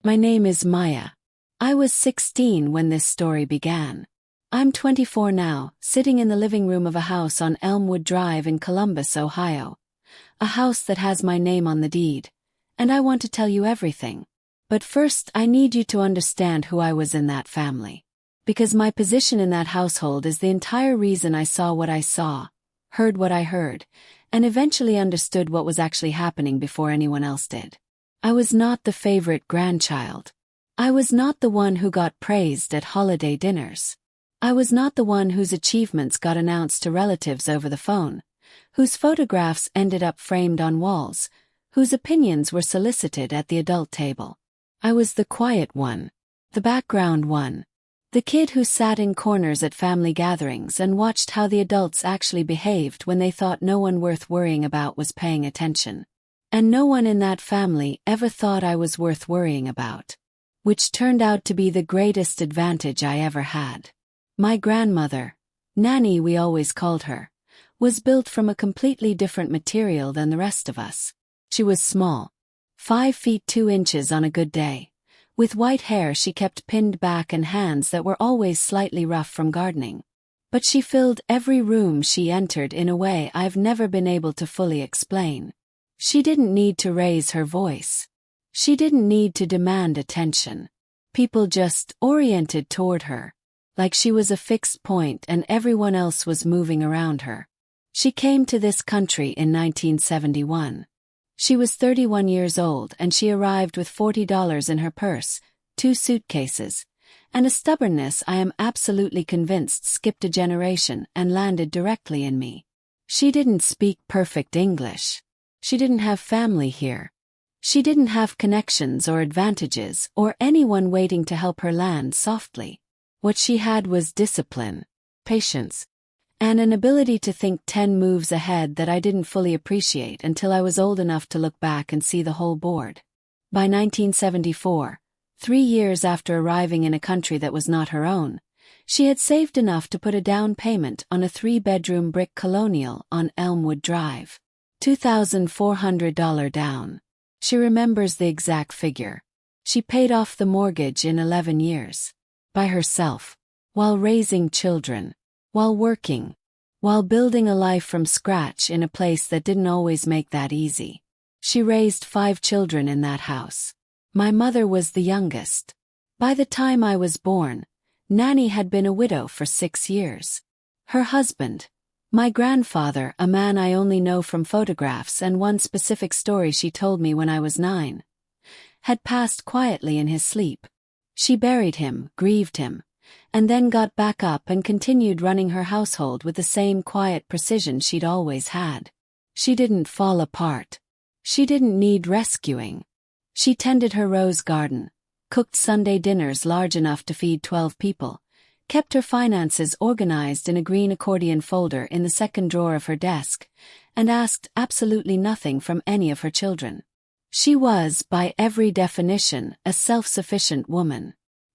My name is Maya. I was 16 when this story began. I'm 24 now, sitting in the living room of a house on Elmwood Drive in Columbus, Ohio. A house that has my name on the deed. And I want to tell you everything. But first I need you to understand who I was in that family. Because my position in that household is the entire reason I saw what I saw, heard what I heard, and eventually understood what was actually happening before anyone else did. I was not the favorite grandchild. I was not the one who got praised at holiday dinners. I was not the one whose achievements got announced to relatives over the phone, whose photographs ended up framed on walls, whose opinions were solicited at the adult table. I was the quiet one, the background one, the kid who sat in corners at family gatherings and watched how the adults actually behaved when they thought no one worth worrying about was paying attention. And no one in that family ever thought I was worth worrying about. Which turned out to be the greatest advantage I ever had. My grandmother, Nanny we always called her, was built from a completely different material than the rest of us. She was small, 5 feet 2 inches on a good day. With white hair she kept pinned back and hands that were always slightly rough from gardening. But she filled every room she entered in a way I've never been able to fully explain. She didn't need to raise her voice. She didn't need to demand attention. People just oriented toward her, like she was a fixed point and everyone else was moving around her. She came to this country in 1971. She was 31 years old and she arrived with $40 in her purse, 2 suitcases, and a stubbornness I am absolutely convinced skipped a generation and landed directly in me. She didn't speak perfect English. She didn't have family here. She didn't have connections or advantages or anyone waiting to help her land softly. What she had was discipline, patience, and an ability to think 10 moves ahead that I didn't fully appreciate until I was old enough to look back and see the whole board. By 1974, 3 years after arriving in a country that was not her own, she had saved enough to put a down payment on a 3-bedroom brick colonial on Elmwood Drive. $2,400 down. She remembers the exact figure. She paid off the mortgage in 11 years. By herself. While raising children. While working. While building a life from scratch in a place that didn't always make that easy. She raised 5 children in that house. My mother was the youngest. By the time I was born, Nanny had been a widow for 6 years. Her husband, my grandfather, a man I only know from photographs and one specific story she told me when I was 9, had passed quietly in his sleep. She buried him, grieved him, and then got back up and continued running her household with the same quiet precision she'd always had. She didn't fall apart. She didn't need rescuing. She tended her rose garden, cooked Sunday dinners large enough to feed 12 people, kept her finances organized in a green accordion folder in the second drawer of her desk, and asked absolutely nothing from any of her children. She was, by every definition, a self-sufficient woman.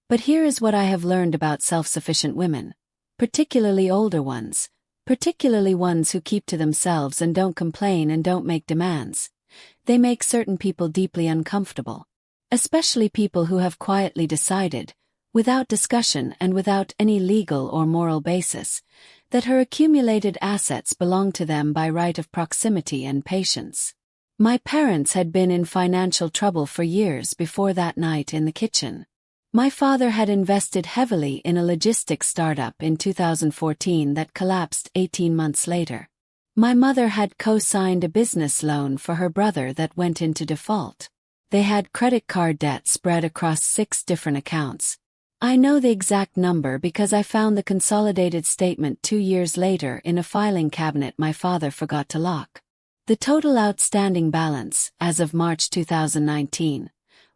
But here is what I have learned about self-sufficient women, particularly older ones, particularly ones who keep to themselves and don't complain and don't make demands. They make certain people deeply uncomfortable, especially people who have quietly decided, without discussion and without any legal or moral basis, that her accumulated assets belong to them by right of proximity and patience. My parents had been in financial trouble for years before that night in the kitchen. My father had invested heavily in a logistics startup in 2014 that collapsed 18 months later. My mother had co-signed a business loan for her brother that went into default. They had credit card debt spread across 6 different accounts. I know the exact number because I found the consolidated statement 2 years later in a filing cabinet my father forgot to lock. The total outstanding balance, as of March 2019,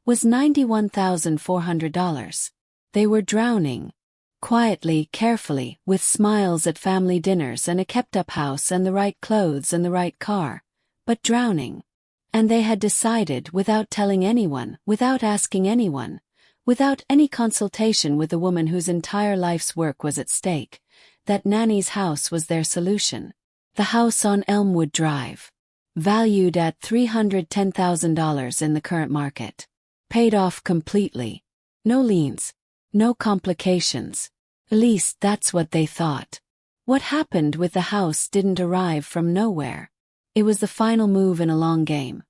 was $91,400. They were drowning. Quietly, carefully, with smiles at family dinners and a kept-up house and the right clothes and the right car, but drowning. And they had decided without telling anyone, without asking anyone, without any consultation with the woman whose entire life's work was at stake, that Nanny's house was their solution. The house on Elmwood Drive. Valued at $310,000 in the current market. paid off completely. No liens. No complications. At least that's what they thought. What happened with the house didn't arrive from nowhere. It was the final move in a long game.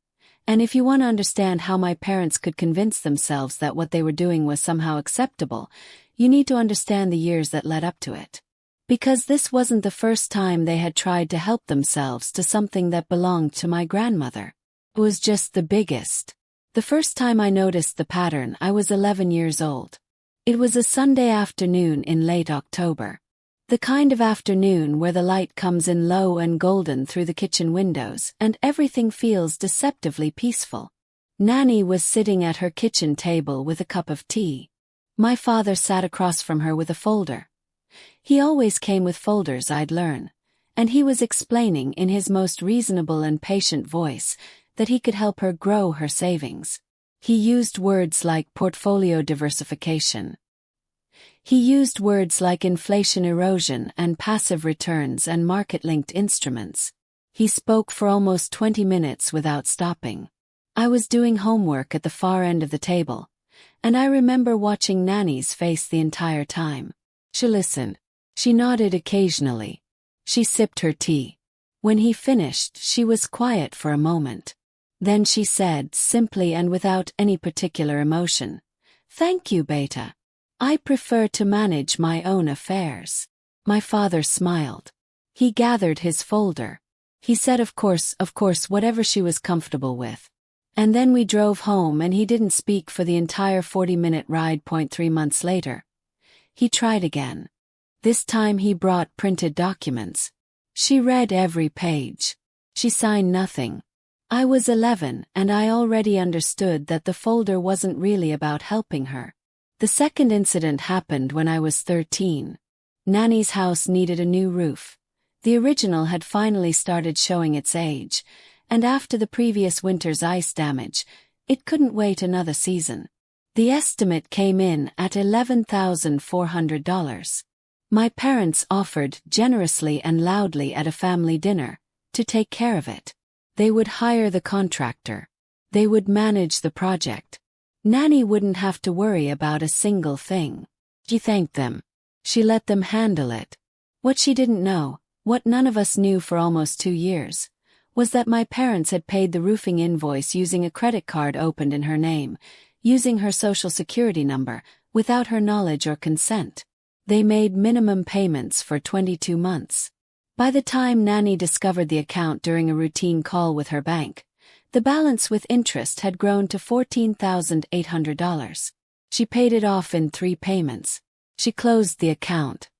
And if you want to understand how my parents could convince themselves that what they were doing was somehow acceptable, you need to understand the years that led up to it. Because this wasn't the first time they had tried to help themselves to something that belonged to my grandmother. It was just the biggest. The first time I noticed the pattern, I was 11 years old. It was a Sunday afternoon in late October. The kind of afternoon where the light comes in low and golden through the kitchen windows and everything feels deceptively peaceful. Nanny was sitting at her kitchen table with a cup of tea. My father sat across from her with a folder. He always came with folders, I'd learn, and he was explaining in his most reasonable and patient voice that he could help her grow her savings. He used words like portfolio diversification. He used words like inflation erosion and passive returns and market-linked instruments. He spoke for almost 20 minutes without stopping. I was doing homework at the far end of the table, and I remember watching Nanny's face the entire time. She listened. She nodded occasionally. She sipped her tea. When he finished, she was quiet for a moment. Then she said, simply and without any particular emotion, "Thank you, Beta. I prefer to manage my own affairs." My father smiled. He gathered his folder. He said of course, whatever she was comfortable with. And then we drove home and he didn't speak for the entire 40-minute ride. 3 months later. He tried again. This time he brought printed documents. She read every page. She signed nothing. I was 11 and I already understood that the folder wasn't really about helping her. The second incident happened when I was 13. Nanny's house needed a new roof. The original had finally started showing its age, and after the previous winter's ice damage, it couldn't wait another season. The estimate came in at $11,400. My parents offered generously and loudly at a family dinner to take care of it. They would hire the contractor. They would manage the project. Nanny wouldn't have to worry about a single thing. She thanked them. She let them handle it. What she didn't know, what none of us knew for almost 2 years, was that my parents had paid the roofing invoice using a credit card opened in her name, using her social security number, without her knowledge or consent. They made minimum payments for 22 months. By the time Nanny discovered the account during a routine call with her bank, the balance with interest had grown to $14,800. She paid it off in 3 payments. She closed the account.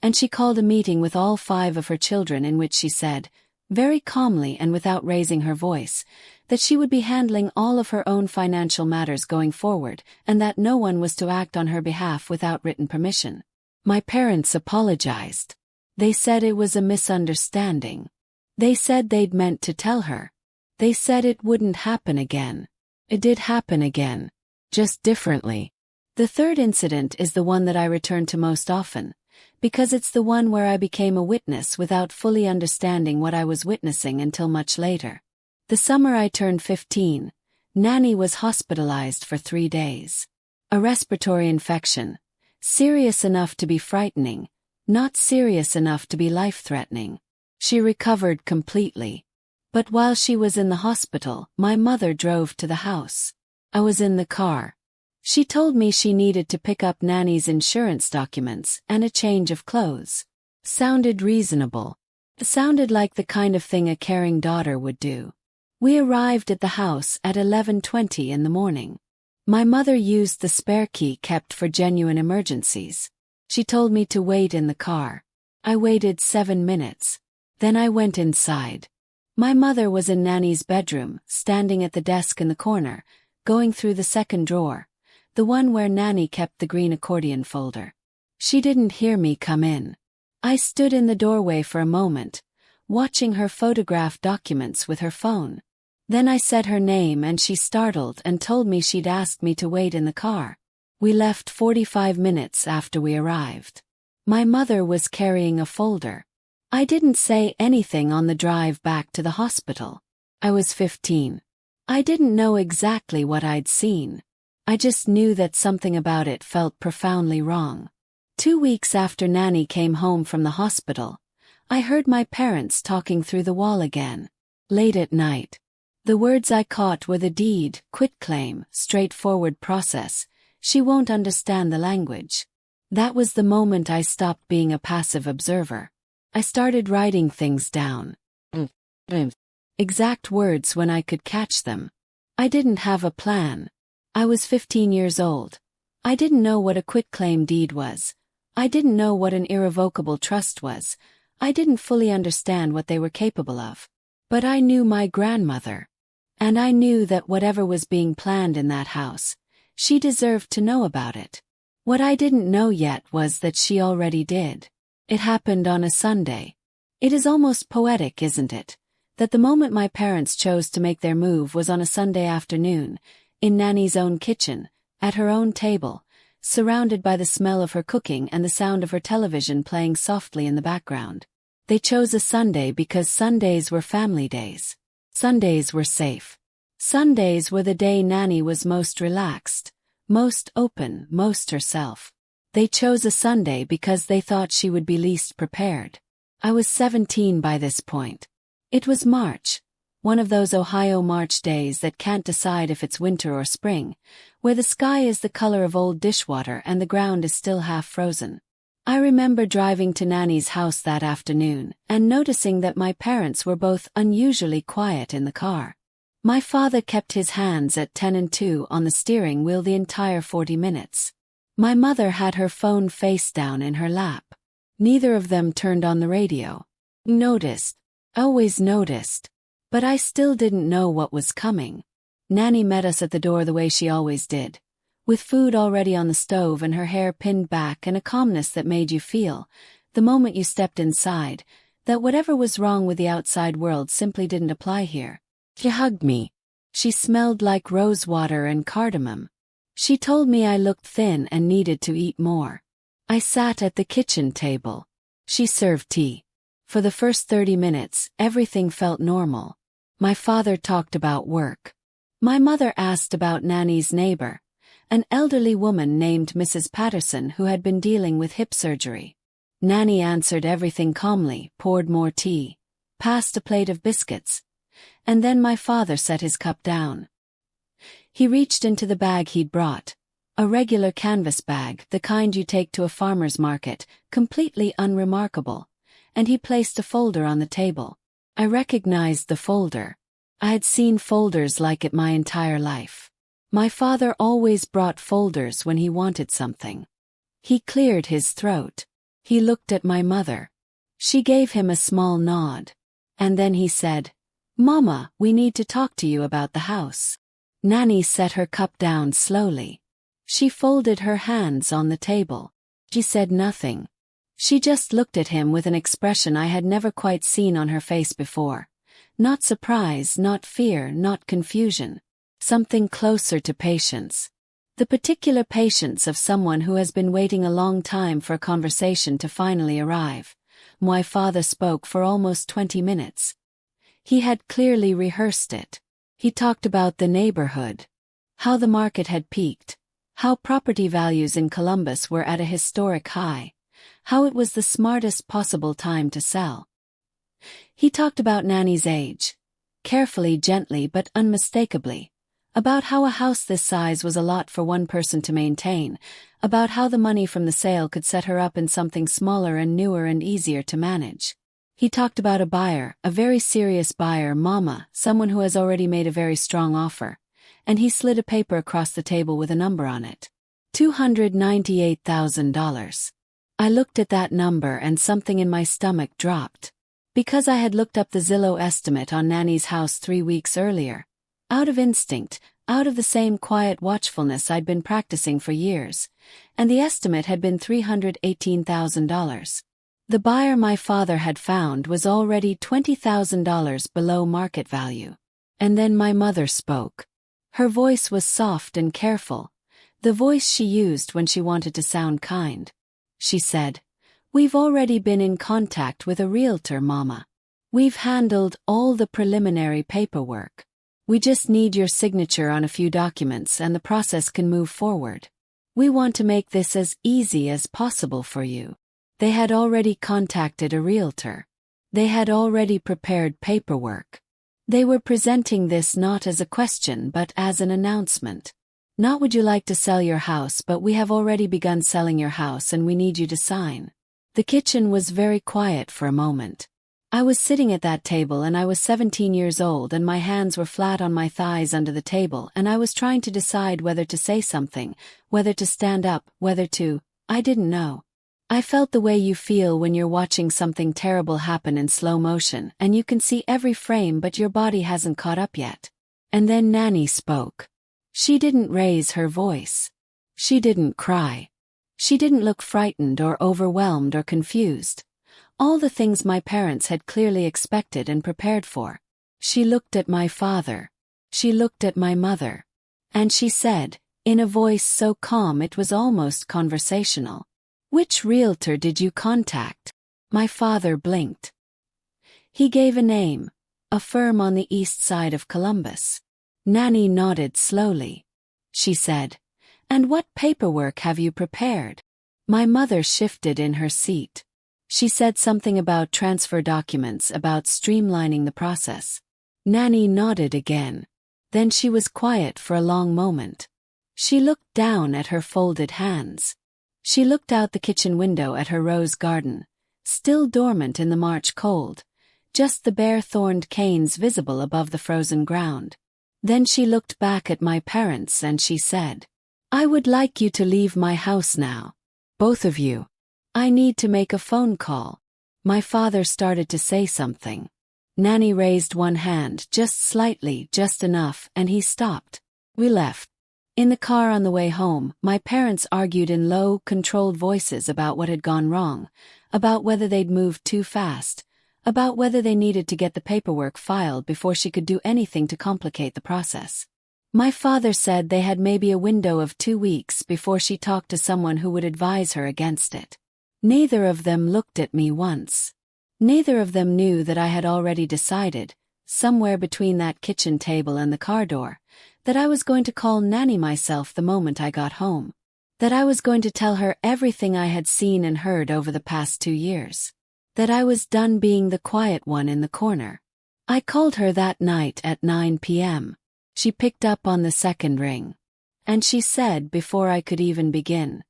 And she called a meeting with all 5 of her children in which she said, very calmly and without raising her voice, that she would be handling all of her own financial matters going forward and that no one was to act on her behalf without written permission. My parents apologized. They said it was a misunderstanding. They said they'd meant to tell her. They said it wouldn't happen again. It did happen again. Just differently. The third incident is the one that I return to most often, because it's the one where I became a witness without fully understanding what I was witnessing until much later. The summer I turned 15, Nanny was hospitalized for 3 days. A respiratory infection. Serious enough to be frightening, not serious enough to be life-threatening. She recovered completely. But while she was in the hospital, my mother drove to the house. I was in the car. She told me she needed to pick up Nanny's insurance documents and a change of clothes. Sounded reasonable. Sounded like the kind of thing a caring daughter would do. We arrived at the house at 11:20 in the morning. My mother used the spare key kept for genuine emergencies. She told me to wait in the car. I waited 7 minutes. Then I went inside. My mother was in Nanny's bedroom, standing at the desk in the corner, going through the second drawer, the one where Nanny kept the green accordion folder. She didn't hear me come in. I stood in the doorway for a moment, watching her photograph documents with her phone. Then I said her name and she startled and told me she'd asked me to wait in the car. We left 45 minutes after we arrived. My mother was carrying a folder. I didn't say anything on the drive back to the hospital. I was 15. I didn't know exactly what I'd seen. I just knew that something about it felt profoundly wrong. 2 weeks after Nanny came home from the hospital, I heard my parents talking through the wall again. Late at night. The words I caught were the deed, quitclaim, straightforward process. She won't understand the language. That was the moment I stopped being a passive observer. I started writing things down. Exact words when I could catch them. I didn't have a plan. I was 15 years old. I didn't know what a quitclaim deed was. I didn't know what an irrevocable trust was. I didn't fully understand what they were capable of. But I knew my grandmother. And I knew that whatever was being planned in that house, she deserved to know about it. What I didn't know yet was that she already did. It happened on a Sunday. It is almost poetic, isn't it? That the moment my parents chose to make their move was on a Sunday afternoon, in Nanny's own kitchen, at her own table, surrounded by the smell of her cooking and the sound of her television playing softly in the background. They chose a Sunday because Sundays were family days. Sundays were safe. Sundays were the day Nanny was most relaxed, most open, most herself. They chose a Sunday because they thought she would be least prepared. I was 17 by this point. It was March, one of those Ohio March days that can't decide if it's winter or spring, where the sky is the color of old dishwater and the ground is still half frozen. I remember driving to Nanny's house that afternoon and noticing that my parents were both unusually quiet in the car. My father kept his hands at 10 and 2 on the steering wheel the entire 40 minutes. My mother had her phone face down in her lap. Neither of them turned on the radio. Noticed. Always noticed. But I still didn't know what was coming. Nanny met us at the door the way she always did, with food already on the stove and her hair pinned back and a calmness that made you feel, the moment you stepped inside, that whatever was wrong with the outside world simply didn't apply here. She hugged me. She smelled like rose water and cardamom. She told me I looked thin and needed to eat more. I sat at the kitchen table. She served tea. For the first 30 minutes, everything felt normal. My father talked about work. My mother asked about Nanny's neighbor, an elderly woman named Mrs. Patterson who had been dealing with hip surgery. Nanny answered everything calmly, poured more tea, passed a plate of biscuits, and then my father set his cup down. He reached into the bag he'd brought, a regular canvas bag, the kind you take to a farmer's market, completely unremarkable, and he placed a folder on the table. I recognized the folder. I had seen folders like it my entire life. My father always brought folders when he wanted something. He cleared his throat. He looked at my mother. She gave him a small nod. And then he said, "Mama, we need to talk to you about the house." Nanny set her cup down slowly. She folded her hands on the table. She said nothing. She just looked at him with an expression I had never quite seen on her face before. Not surprise, not fear, not confusion. Something closer to patience. The particular patience of someone who has been waiting a long time for a conversation to finally arrive. My father spoke for almost 20 minutes. He had clearly rehearsed it. He talked about the neighborhood, how the market had peaked, how property values in Columbus were at a historic high, how it was the smartest possible time to sell. He talked about Nanny's age, carefully, gently but unmistakably, about how a house this size was a lot for one person to maintain, about how the money from the sale could set her up in something smaller and newer and easier to manage. He talked about a buyer, a very serious buyer, Mama, someone who has already made a very strong offer, and he slid a paper across the table with a number on it. $298,000. I looked at that number and something in my stomach dropped. Because I had looked up the Zillow estimate on Nanny's house 3 weeks earlier. Out of instinct, out of the same quiet watchfulness I'd been practicing for years, and the estimate had been $318,000. The buyer my father had found was already $20,000 below market value. And then my mother spoke. Her voice was soft and careful, the voice she used when she wanted to sound kind. She said, "We've already been in contact with a realtor, Mama. We've handled all the preliminary paperwork. We just need your signature on a few documents and the process can move forward. We want to make this as easy as possible for you." They had already contacted a realtor. They had already prepared paperwork. They were presenting this not as a question but as an announcement. "Not would you like to sell your house, but we have already begun selling your house and we need you to sign." The kitchen was very quiet for a moment. I was sitting at that table and I was 17 years old and my hands were flat on my thighs under the table and I was trying to decide whether to say something, whether to stand up, I didn't know. I felt the way you feel when you're watching something terrible happen in slow motion and you can see every frame but your body hasn't caught up yet. And then Nanny spoke. She didn't raise her voice. She didn't cry. She didn't look frightened or overwhelmed or confused. All the things my parents had clearly expected and prepared for. She looked at my father. She looked at my mother. And she said, in a voice so calm it was almost conversational, "Which realtor did you contact?" My father blinked. He gave a name, a firm on the east side of Columbus. Nanny nodded slowly. She said, "And what paperwork have you prepared?" My mother shifted in her seat. She said something about transfer documents, about streamlining the process. Nanny nodded again. Then she was quiet for a long moment. She looked down at her folded hands. She looked out the kitchen window at her rose garden, still dormant in the March cold, just the bare thorned canes visible above the frozen ground. Then she looked back at my parents and she said, "I would like you to leave my house now. Both of you. I need to make a phone call." My father started to say something. Nanny raised one hand, just slightly, just enough, and he stopped. We left. In the car on the way home, my parents argued in low, controlled voices about what had gone wrong, about whether they'd moved too fast, about whether they needed to get the paperwork filed before she could do anything to complicate the process. My father said they had maybe a window of 2 weeks before she talked to someone who would advise her against it. Neither of them looked at me once. Neither of them knew that I had already decided, somewhere between that kitchen table and the car door, that I was going to call Nanny myself the moment I got home. That I was going to tell her everything I had seen and heard over the past 2 years. That I was done being the quiet one in the corner. I called her that night at 9 p.m. She picked up on the second ring. And she said before I could even begin,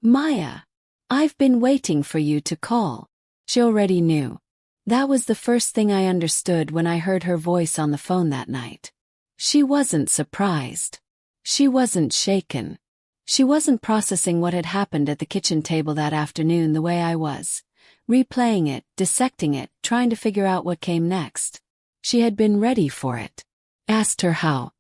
"Maya, I've been waiting for you to call." She already knew. That was the first thing I understood when I heard her voice on the phone that night. She wasn't surprised. She wasn't shaken. She wasn't processing what had happened at the kitchen table that afternoon the way I was. Replaying it, dissecting it, trying to figure out what came next. She had been ready for it. Asked her how.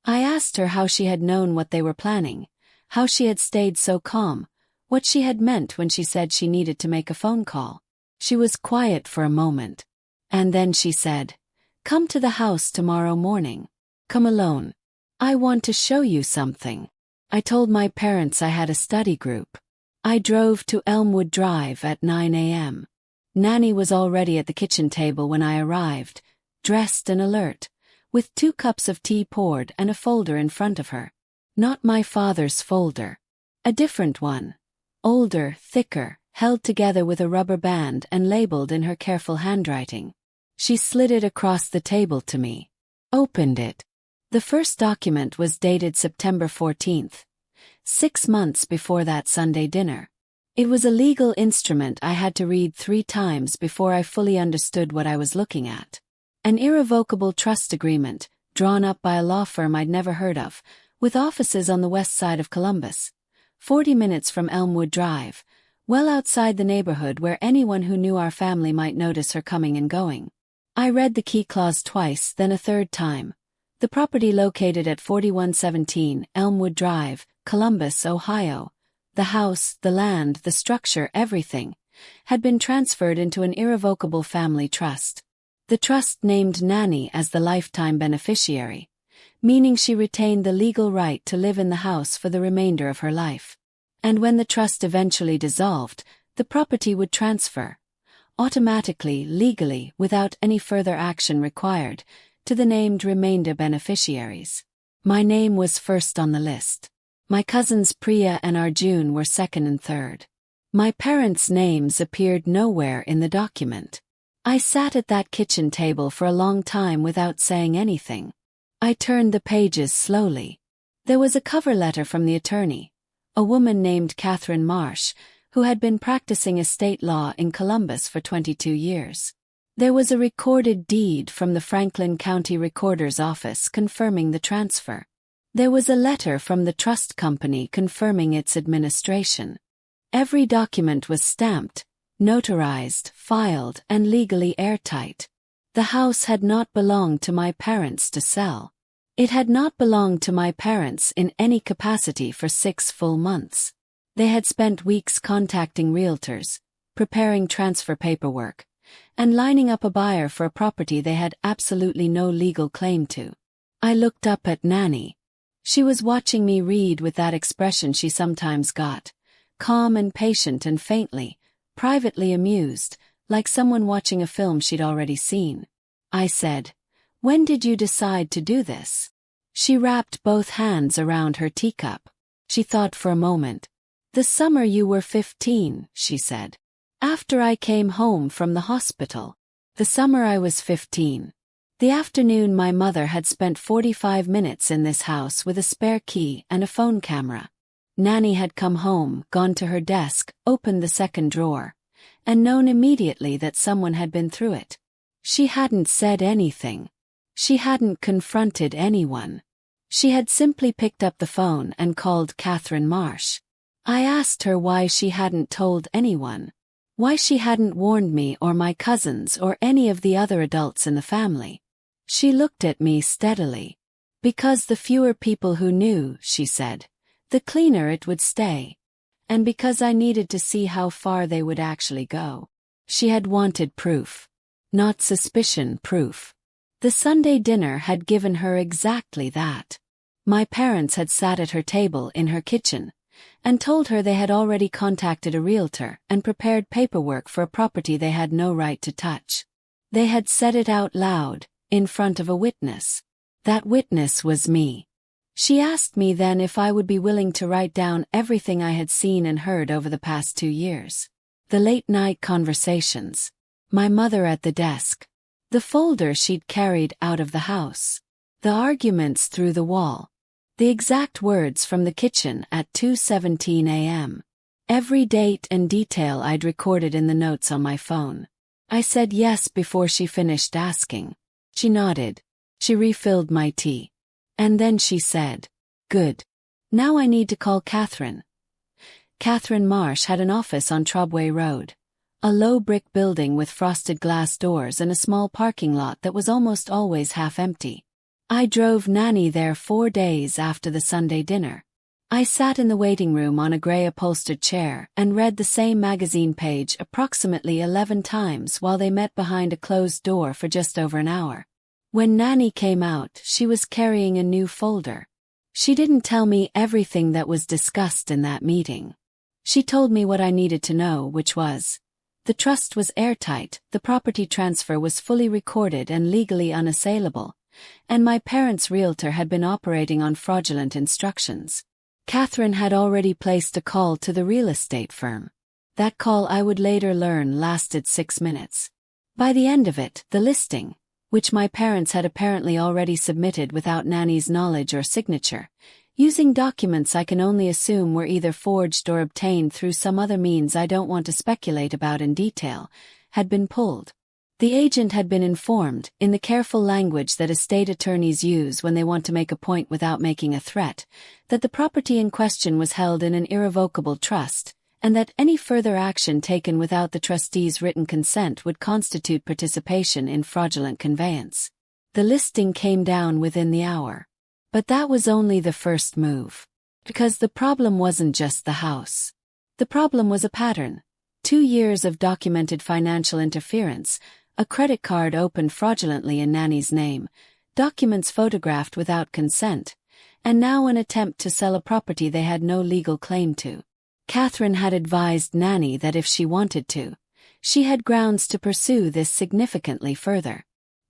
I asked her how she had known what they were planning, how she had stayed so calm, what she had meant when she said she needed to make a phone call. She was quiet for a moment. And then she said, "Come to the house tomorrow morning. Come alone. I want to show you something." I told my parents I had a study group. I drove to Elmwood Drive at 9 a.m. Nanny was already at the kitchen table when I arrived, dressed and alert, with 2 cups of tea poured and a folder in front of her. Not my father's folder. A different one. Older, thicker, held together with a rubber band and labeled in her careful handwriting. She slid it across the table to me. Opened it. The first document was dated September 14th, 6 months before that Sunday dinner. It was a legal instrument I had to read 3 times before I fully understood what I was looking at. An irrevocable trust agreement, drawn up by a law firm I'd never heard of, with offices on the west side of Columbus, 40 minutes from Elmwood Drive, well outside the neighborhood where anyone who knew our family might notice her coming and going. I read the key clause twice, then a third time. The property located at 4117 Elmwood Drive, Columbus, Ohio, the house, the land, the structure, everything, had been transferred into an irrevocable family trust. The trust named Nanny as the lifetime beneficiary, meaning she retained the legal right to live in the house for the remainder of her life. And when the trust eventually dissolved, the property would transfer, automatically, legally, without any further action required, to the named remainder beneficiaries. My name was first on the list. My cousins Priya and Arjun were second and third. My parents' names appeared nowhere in the document. I sat at that kitchen table for a long time without saying anything. I turned the pages slowly. There was a cover letter from the attorney, a woman named Catherine Marsh, who had been practicing estate law in Columbus for 22 years. There was a recorded deed from the Franklin County Recorder's Office confirming the transfer. There was a letter from the trust company confirming its administration. Every document was stamped, notarized, filed, and legally airtight. The house had not belonged to my parents to sell. It had not belonged to my parents in any capacity for 6 full months. They had spent weeks contacting realtors, preparing transfer paperwork, and lining up a buyer for a property they had absolutely no legal claim to. I looked up at Nanny. She was watching me read with that expression she sometimes got, calm and patient and faintly, privately amused, like someone watching a film she'd already seen. I said, "When did you decide to do this?" She wrapped both hands around her teacup. She thought for a moment. "The summer you were 15, she said. "After I came home from the hospital. The summer I was 15. The afternoon my mother had spent 45 minutes in this house with a spare key and a phone camera. Nanny had come home, gone to her desk, opened the second drawer, and known immediately that someone had been through it. She hadn't said anything. She hadn't confronted anyone. She had simply picked up the phone and called Catherine Marsh. I asked her why she hadn't told anyone. Why she hadn't warned me or my cousins or any of the other adults in the family. She looked at me steadily. "Because the fewer people who knew," she said, "the cleaner it would stay. And because I needed to see how far they would actually go." She had wanted proof. Not suspicion, proof. The Sunday dinner had given her exactly that. My parents had sat at her table in her kitchen and told her they had already contacted a realtor and prepared paperwork for a property they had no right to touch. They had said it out loud, in front of a witness. That witness was me. She asked me then if I would be willing to write down everything I had seen and heard over the past 2 years. The late-night conversations. My mother at the desk. The folder she'd carried out of the house. The arguments through the wall. The exact words from the kitchen at 2:17 a.m. Every date and detail I'd recorded in the notes on my phone. I said yes before she finished asking. She nodded. She refilled my tea. And then she said, "Good. Now I need to call Catherine." Catherine Marsh had an office on Trobway Road. A low brick building with frosted glass doors and a small parking lot that was almost always half empty. I drove Nanny there 4 days after the Sunday dinner. I sat in the waiting room on a gray upholstered chair and read the same magazine page approximately 11 times while they met behind a closed door for just over an hour. When Nanny came out, she was carrying a new folder. She didn't tell me everything that was discussed in that meeting. She told me what I needed to know, which was, the trust was airtight, the property transfer was fully recorded and legally unassailable, and my parents' realtor had been operating on fraudulent instructions. Catherine had already placed a call to the real estate firm. That call, I would later learn, lasted 6 minutes. By the end of it, the listing, which my parents had apparently already submitted without Nanny's knowledge or signature, using documents I can only assume were either forged or obtained through some other means I don't want to speculate about in detail, had been pulled. The agent had been informed, in the careful language that estate attorneys use when they want to make a point without making a threat, that the property in question was held in an irrevocable trust, and that any further action taken without the trustee's written consent would constitute participation in fraudulent conveyance. The listing came down within the hour. But that was only the first move. Because the problem wasn't just the house. The problem was a pattern. 2 years of documented financial interference, a credit card opened fraudulently in Nanny's name, documents photographed without consent, and now an attempt to sell a property they had no legal claim to. Catherine had advised Nanny that if she wanted to, she had grounds to pursue this significantly further.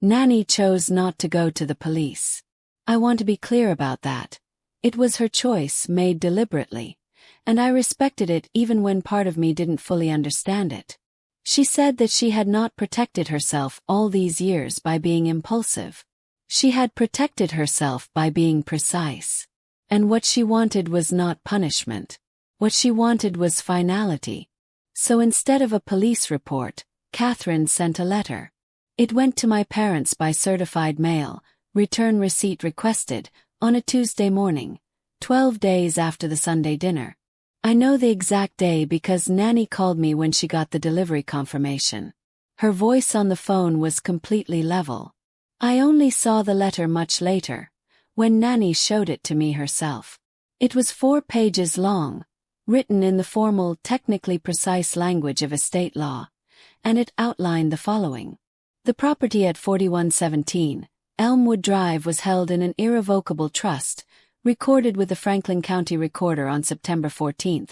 Nanny chose not to go to the police. I want to be clear about that. It was her choice, made deliberately, and I respected it even when part of me didn't fully understand it. She said that she had not protected herself all these years by being impulsive. She had protected herself by being precise. And what she wanted was not punishment. What she wanted was finality. So instead of a police report, Catherine sent a letter. It went to my parents by certified mail, return receipt requested, on a Tuesday morning, 12 days after the Sunday dinner. I know the exact day because Nanny called me when she got the delivery confirmation. Her voice on the phone was completely level. I only saw the letter much later, when Nanny showed it to me herself. It was 4 pages long, written in the formal, technically precise language of estate law, and it outlined the following. The property at 4117 Elmwood Drive was held in an irrevocable trust, recorded with the Franklin County Recorder on September 14,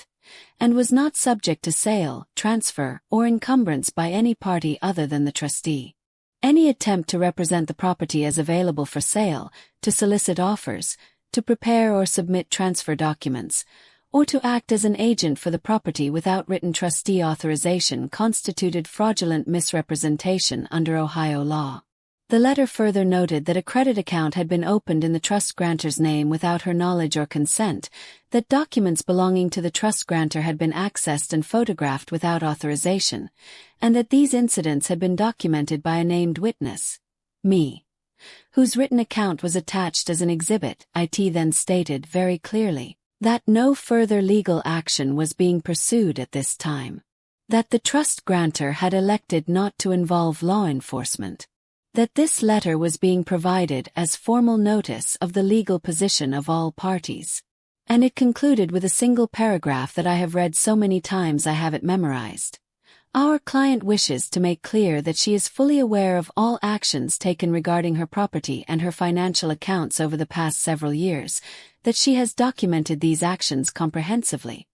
and was not subject to sale, transfer, or encumbrance by any party other than the trustee. Any attempt to represent the property as available for sale, to solicit offers, to prepare or submit transfer documents, or to act as an agent for the property without written trustee authorization constituted fraudulent misrepresentation under Ohio law. The letter further noted that a credit account had been opened in the trust grantor's name without her knowledge or consent, that documents belonging to the trust grantor had been accessed and photographed without authorization, and that these incidents had been documented by a named witness, me, whose written account was attached as an exhibit. It then stated very clearly that no further legal action was being pursued at this time, that the trust grantor had elected not to involve law enforcement, that this letter was being provided as formal notice of the legal position of all parties. And it concluded with a single paragraph that I have read so many times I have it memorized. Our client wishes to make clear that she is fully aware of all actions taken regarding her property and her financial accounts over the past several years, that she has documented these actions comprehensively,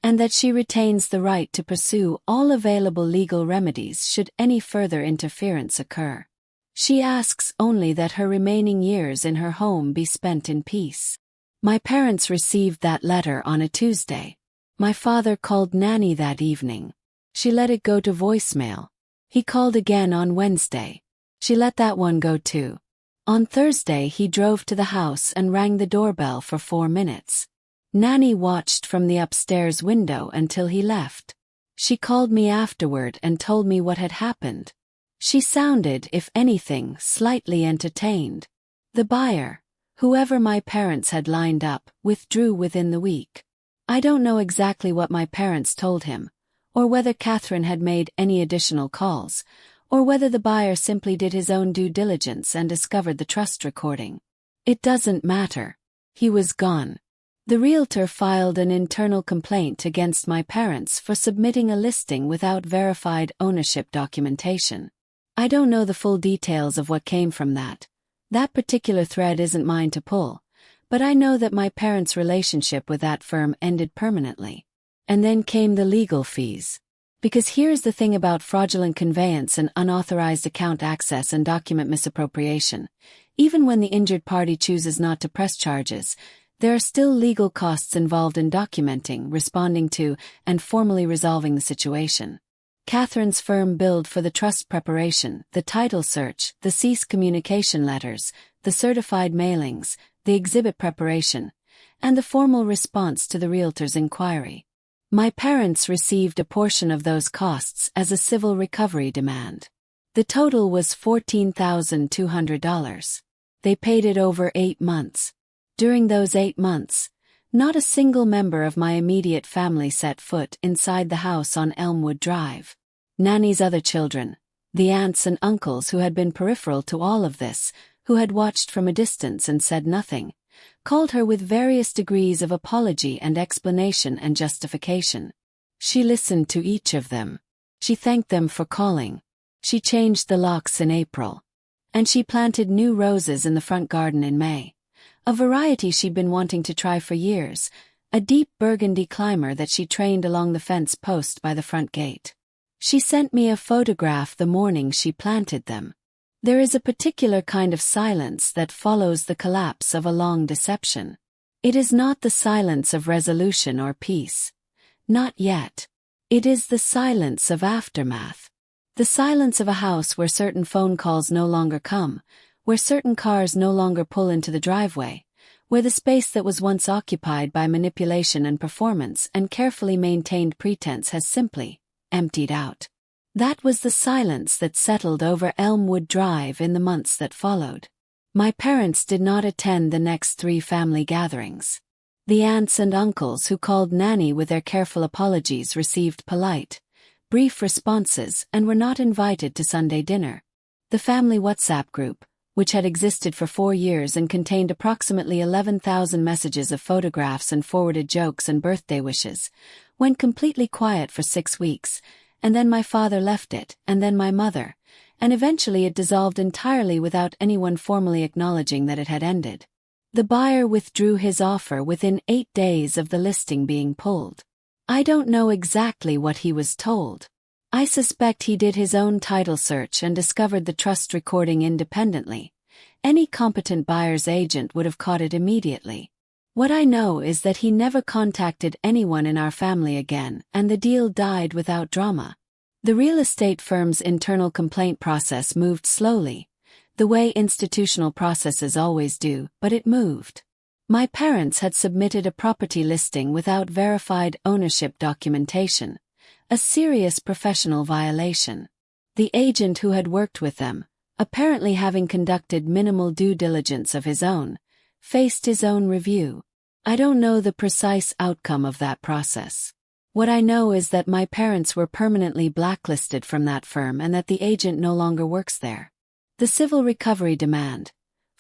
and that she retains the right to pursue all available legal remedies should any further interference occur. She asks only that her remaining years in her home be spent in peace. My parents received that letter on a Tuesday. My father called Nanny that evening. She let it go to voicemail. He called again on Wednesday. She let that one go too. On Thursday he drove to the house and rang the doorbell for 4 minutes. Nanny watched from the upstairs window until he left. She called me afterward and told me what had happened. She sounded, if anything, slightly entertained. The buyer, whoever my parents had lined up, withdrew within the week. I don't know exactly what my parents told him, or whether Catherine had made any additional calls, or whether the buyer simply did his own due diligence and discovered the trust recording. It doesn't matter. He was gone. The realtor filed an internal complaint against my parents for submitting a listing without verified ownership documentation. I don't know the full details of what came from that. That particular thread isn't mine to pull, but I know that my parents' relationship with that firm ended permanently. And then came the legal fees. Because here's the thing about fraudulent conveyance and unauthorized account access and document misappropriation. Even when the injured party chooses not to press charges, there are still legal costs involved in documenting, responding to, and formally resolving the situation. Catherine's firm billed for the trust preparation, the title search, the cease communication letters, the certified mailings, the exhibit preparation, and the formal response to the realtor's inquiry. My parents received a portion of those costs as a civil recovery demand. The total was $14,200. They paid it over 8 months. During those 8 months, not a single member of my immediate family set foot inside the house on Elmwood Drive. Nanny's other children, the aunts and uncles who had been peripheral to all of this, who had watched from a distance and said nothing, called her with various degrees of apology and explanation and justification. She listened to each of them. She thanked them for calling. She changed the locks in April. And she planted new roses in the front garden in May. A variety she'd been wanting to try for years, a deep burgundy climber that she trained along the fence post by the front gate. She sent me a photograph the morning she planted them. There is a particular kind of silence that follows the collapse of a long deception. It is not the silence of resolution or peace. Not yet. It is the silence of aftermath. The silence of a house where certain phone calls no longer come, where certain cars no longer pull into the driveway, where the space that was once occupied by manipulation and performance and carefully maintained pretense has simply emptied out. That was the silence that settled over Elmwood Drive in the months that followed. My parents did not attend the next 3 family gatherings. The aunts and uncles who called Nanny with their careful apologies received polite, brief responses and were not invited to Sunday dinner. The family WhatsApp group, which had existed for 4 years and contained approximately 11,000 messages of photographs and forwarded jokes and birthday wishes, went completely quiet for 6 weeks, and then my father left it, and then my mother, and eventually it dissolved entirely without anyone formally acknowledging that it had ended. The buyer withdrew his offer within 8 days of the listing being pulled. I don't know exactly what he was told. I suspect he did his own title search and discovered the trust recording independently. Any competent buyer's agent would have caught it immediately. What I know is that he never contacted anyone in our family again, and the deal died without drama. The real estate firm's internal complaint process moved slowly, the way institutional processes always do, but it moved. My parents had submitted a property listing without verified ownership documentation, a serious professional violation. The agent who had worked with them, apparently having conducted minimal due diligence of his own, faced his own review. I don't know the precise outcome of that process. What I know is that my parents were permanently blacklisted from that firm and that the agent no longer works there. The civil recovery demand,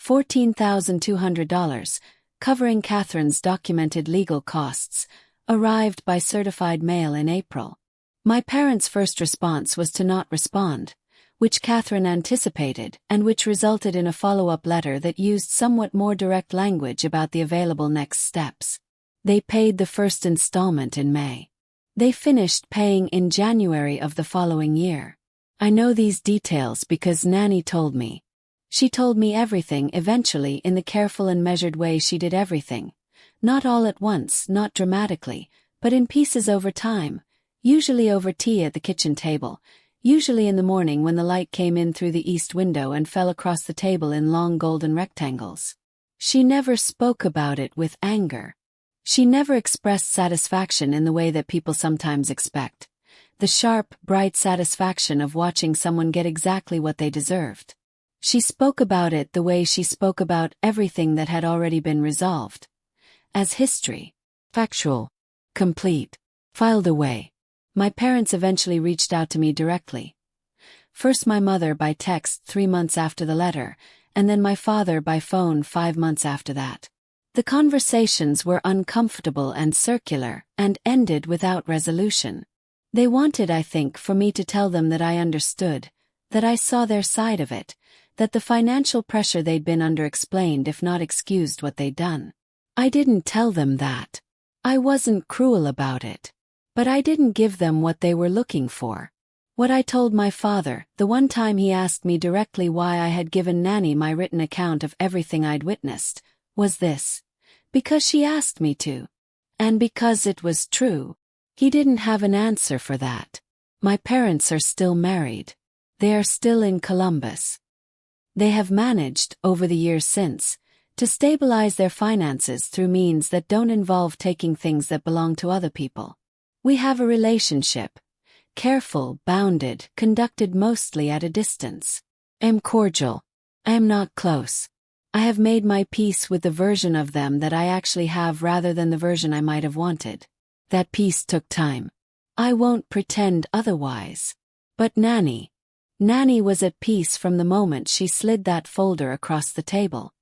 $14,200, covering Catherine's documented legal costs, arrived by certified mail in April. My parents' first response was to not respond, which Catherine anticipated and which resulted in a follow-up letter that used somewhat more direct language about the available next steps. They paid the first installment in May. They finished paying in January of the following year. I know these details because Nanny told me. She told me everything eventually in the careful and measured way she did everything. Not all at once, not dramatically, but in pieces over time, usually over tea at the kitchen table, usually in the morning when the light came in through the east window and fell across the table in long golden rectangles. She never spoke about it with anger. She never expressed satisfaction in the way that people sometimes expect. The sharp, bright satisfaction of watching someone get exactly what they deserved. She spoke about it the way she spoke about everything that had already been resolved. As history. Factual. Complete. Filed away. My parents eventually reached out to me directly. First my mother by text 3 months after the letter, and then my father by phone 5 months after that. The conversations were uncomfortable and circular, and ended without resolution. They wanted, I think, for me to tell them that I understood, that I saw their side of it, that the financial pressure they'd been under explained if not excused what they'd done. I didn't tell them that. I wasn't cruel about it. But I didn't give them what they were looking for. What I told my father, the one time he asked me directly why I had given Nanny my written account of everything I'd witnessed, was this. Because she asked me to. And because it was true. He didn't have an answer for that. My parents are still married. They are still in Columbus. They have managed, over the years since, to stabilize their finances through means that don't involve taking things that belong to other people. We have a relationship. Careful, bounded, conducted mostly at a distance. I am cordial. I am not close. I have made my peace with the version of them that I actually have rather than the version I might have wanted. That peace took time. I won't pretend otherwise. But Nanny was at peace from the moment she slid that folder across the table.